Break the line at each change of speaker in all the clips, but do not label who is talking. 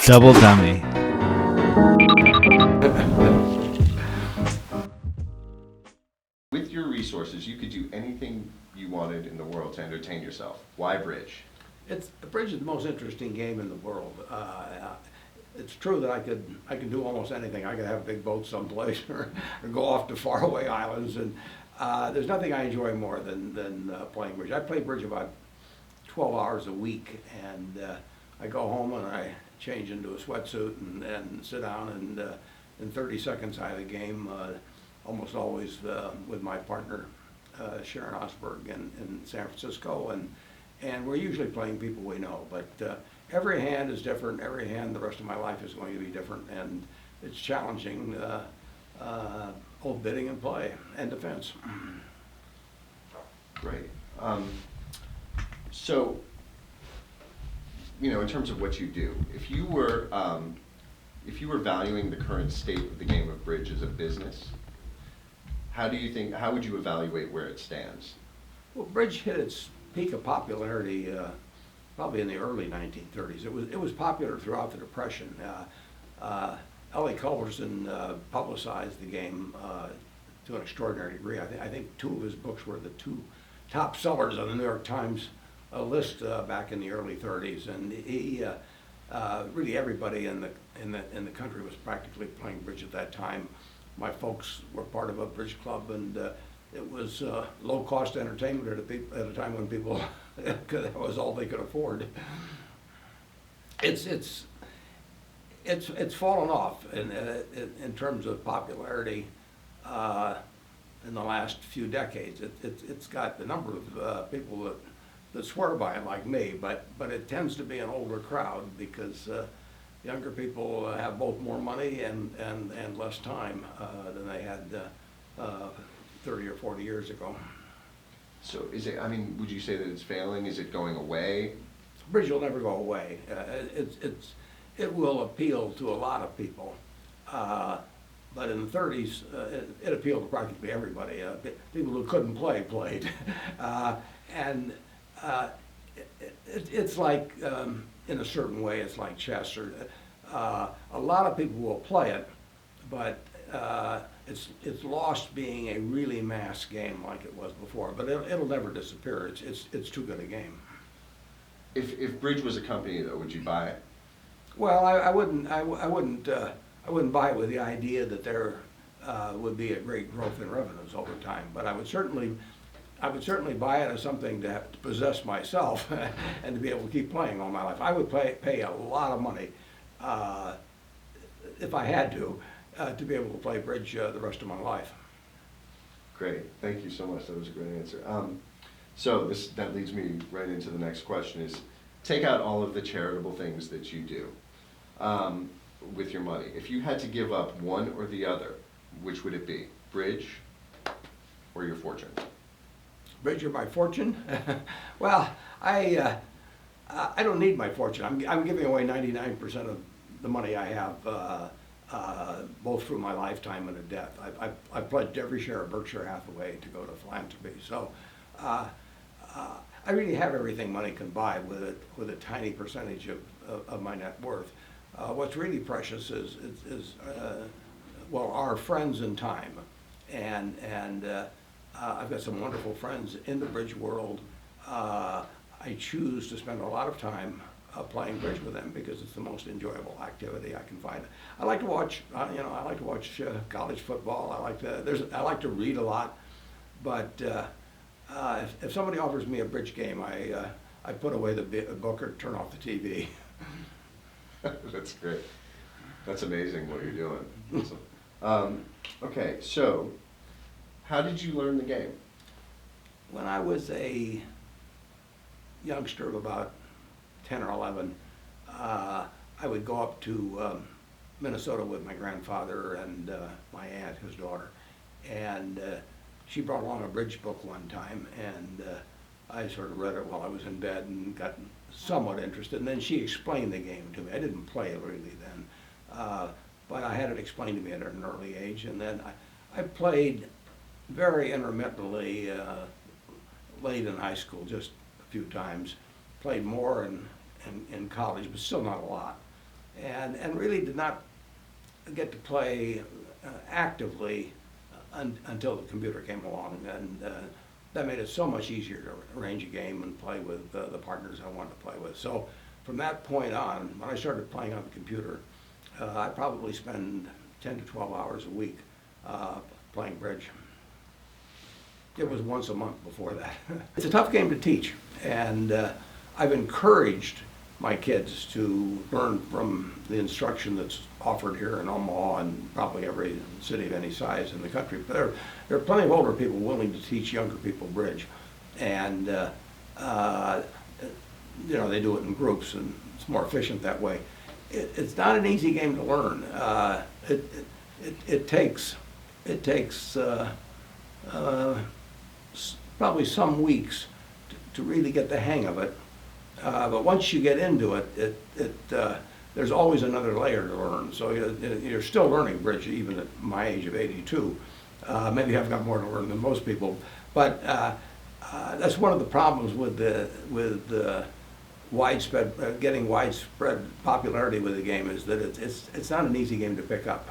Double dummy.
With your resources, you could do anything you wanted in the world to entertain yourself. Why bridge?
Bridge is the most interesting game in the world. It's true that I can do almost anything. I could have a big boat someplace or go off to faraway islands, and there's nothing I enjoy more than playing bridge. I play bridge about 12 hours a week, and I go home and I change into a sweatsuit and sit down, and in 30 seconds I have a game, almost always with my partner, Sharon Osberg in San Francisco, and we're usually playing people we know, but every hand is different. Every hand the rest of my life is going to be different, and it's challenging, both bidding and play and defense.
Great. So, in terms of what you do, if you were valuing the current state of the game of bridge as a business, how would you evaluate where it stands?
Well, bridge hit its peak of popularity probably in the early 1930s. It was popular throughout the Depression. L.A. Culberson publicized the game to an extraordinary degree. I think two of his books were the two top sellers on the New York Times list back in the early 30s, and he really everybody in the country was practically playing bridge at that time. My folks were part of a bridge club, and it was low-cost entertainment at a time when people that was all they could afford. It's fallen off in terms of popularity in the last few decades. It's got the number of people that swear by it, like me, but it tends to be an older crowd because younger people have both more money and less time than they had 30 or 40 years ago.
So would you say that it's failing? Is it going away?
Bridge will never go away. It will appeal to a lot of people. But in the 30s, it appealed to practically everybody. People who couldn't play played. It's like, in a certain way, it's like chess. A lot of people will play it, but it's lost being a really mass game like it was before. But it'll never disappear. It's too good a game.
If bridge was a company, though, would you buy it?
Well, I wouldn't buy it with the idea that there would be a great growth in revenues over time. But I would certainly buy it as something to possess myself and to be able to keep playing all my life. I would pay a lot of money if I had to be able to play bridge the rest of my life.
Great, thank you so much. That was a great answer. So that leads me right into the next question: is take out all of the charitable things that you do with your money. If you had to give up one or the other, which would it be? Bridge or your fortune?
Bridge or my fortune? Well, I don't need my fortune. I'm giving away 99% of the money I have, both through my lifetime and at death. I've pledged every share of Berkshire Hathaway to go to philanthropy. So I really have everything money can buy with a tiny percentage of my net worth. What's really precious is our friends and time, and I've got some wonderful friends in the bridge world. I choose to spend a lot of time playing bridge with them because it's the most enjoyable activity I can find. I like to watch, I like to watch college football. I like to read a lot, but if somebody offers me a bridge game, I put away the book or turn off the TV.
That's great. That's amazing what you're doing. Awesome. Okay, so how did you learn the game?
When I was a youngster of about 10 or 11, I would go up to Minnesota with my grandfather and my aunt, his daughter, and she brought along a bridge book one time, and I sort of read it while I was in bed and got somewhat interested, and then she explained the game to me. I didn't play it really then, but I had it explained to me at an early age, and then I played very intermittently late in high school, just a few times. Played more in college, but still not a lot. and really did not get to play actively until the computer came along, and that made it so much easier to arrange a game and play with the partners I wanted to play with. So from that point on, when I started playing on the computer, I probably spend 10 to 12 hours a week playing bridge. It was once a month before that. It's a tough game to teach, and I've encouraged my kids to learn from the instruction that's offered here in Omaha and probably every city of any size in the country. But there are plenty of older people willing to teach younger people bridge, and they do it in groups, and it's more efficient that way. It's not an easy game to learn. It takes probably some weeks to really get the hang of it. But once you get into it, there's always another layer to learn. So you're still learning bridge even at my age of 82. Maybe I've got more to learn than most people. But that's one of the problems with the getting widespread popularity with the game, is that it's not an easy game to pick up.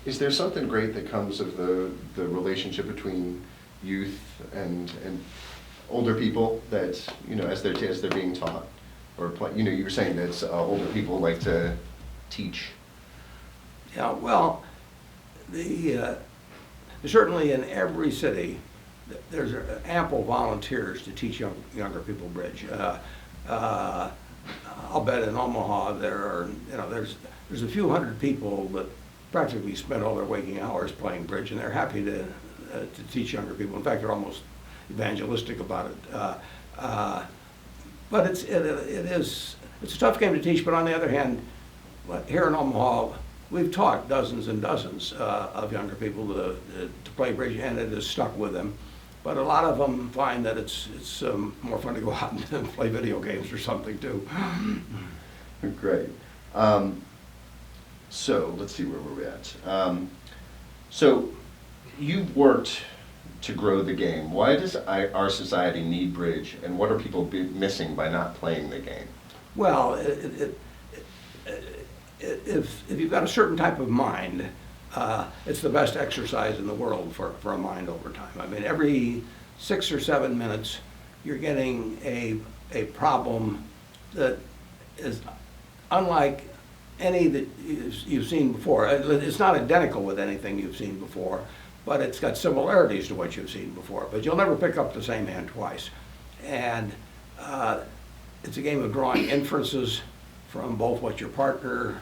Is there something great that comes of the relationship between youth and older people that, as they're being taught, or play, you were saying that older people like to teach?
Yeah, well, certainly in every city there's ample volunteers to teach younger people bridge. I'll bet in Omaha there's a few hundred people that practically spend all their waking hours playing bridge, and they're happy to teach younger people. In fact, they're almost evangelistic about it. But it's a tough game to teach. But on the other hand, here in Omaha, we've taught dozens and dozens of younger people to play bridge, and it has stuck with them. But a lot of them find that it's more fun to go out and play video games or something too.
Great. So let's see, where were we at? So you've worked to grow the game. Why does our society need bridge, and what are people missing by not playing the game?
Well, if you've got a certain type of mind, it's the best exercise in the world for a mind over time. I mean, every 6 or 7 minutes, you're getting a problem that is unlike any that you've seen before. It's not identical with anything you've seen before, but it's got similarities to what you've seen before. But you'll never pick up the same hand twice. And it's a game of drawing inferences from both what your partner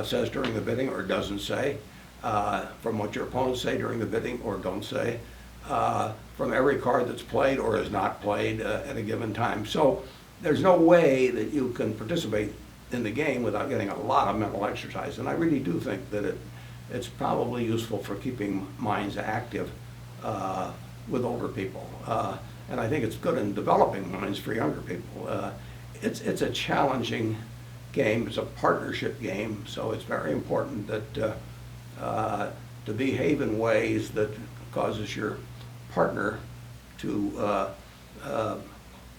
says during the bidding or doesn't say, from what your opponents say during the bidding or don't say, from every card that's played or is not played at a given time. So there's no way that you can participate in the game without getting a lot of mental exercise. And I really do think that it's probably useful for keeping minds active with older people. And I think it's good in developing minds for younger people. It's a challenging game. It's a partnership game, so it's very important that to behave in ways that causes your partner to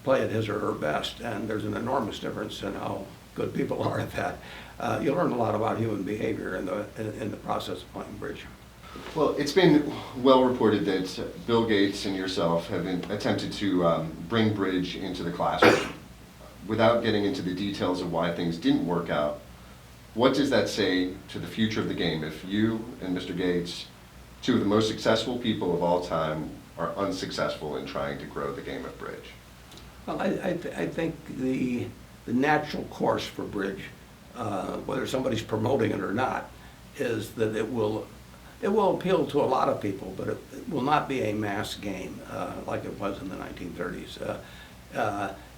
play at his or her best. And there's an enormous difference in how good people are at that. You learn a lot about human behavior in the process of playing bridge.
Well, it's been well reported that Bill Gates and yourself have attempted to bring bridge into the classroom. Without getting into the details of why things didn't work out, what does that say to the future of the game if you and Mr. Gates, two of the most successful people of all time, are unsuccessful in trying to grow the game of bridge?
Well, I think the natural course for bridge, whether somebody's promoting it or not, is that it will appeal to a lot of people, but it will not be a mass game like it was in the 1930s.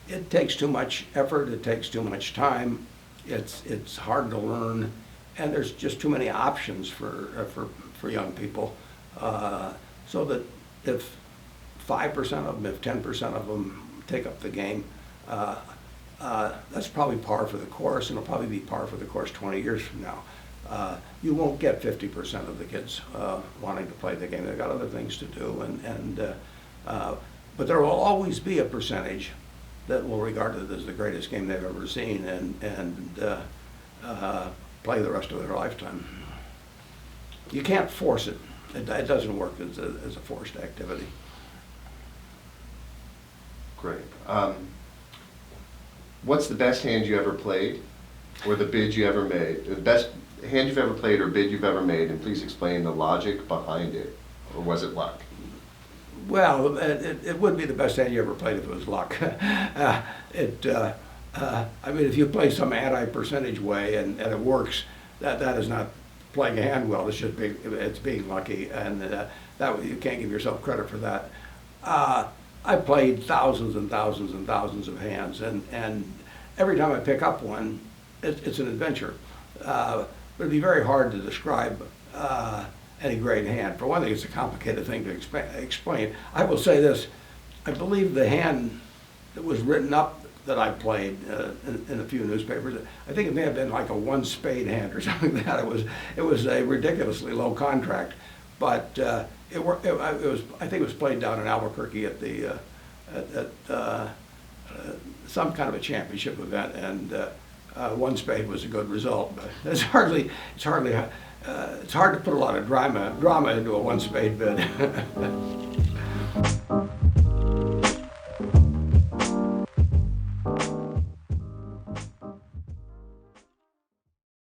It takes too much effort, it takes too much time, it's hard to learn, and there's just too many options for young people. So that if 5% of them, if 10% of them take up the game, that's probably par for the course, and it'll probably be par for the course 20 years from now. You won't get 50% of the kids wanting to play the game. They've got other things to do, but there will always be a percentage that will regard it as the greatest game they've ever seen, and play the rest of their lifetime. You can't force it. It doesn't work as a forced activity.
Great. What's the best hand you ever played, or the bid you ever made? The best hand you've ever played or bid you've ever made, and please explain the logic behind it, or was it luck?
Well, it would be the best hand you ever played if it was luck. I mean, if you play some anti-percentage way and it works, that is not playing a hand well. It's being lucky, and that you can't give yourself credit for that. I played thousands and thousands and thousands of hands, and every time I pick up one, it's an adventure. But it'd be very hard to describe any great hand. For one thing, it's a complicated thing to explain. I will say this: I believe the hand that was written up that I played in a few newspapers, I think it may have been like a one spade hand or something like that. It was a ridiculously low contract, but it was, I think it was played down in Albuquerque at the some kind of a championship event, and one spade was a good result. But it's hard to put a lot of drama into a one spade bid.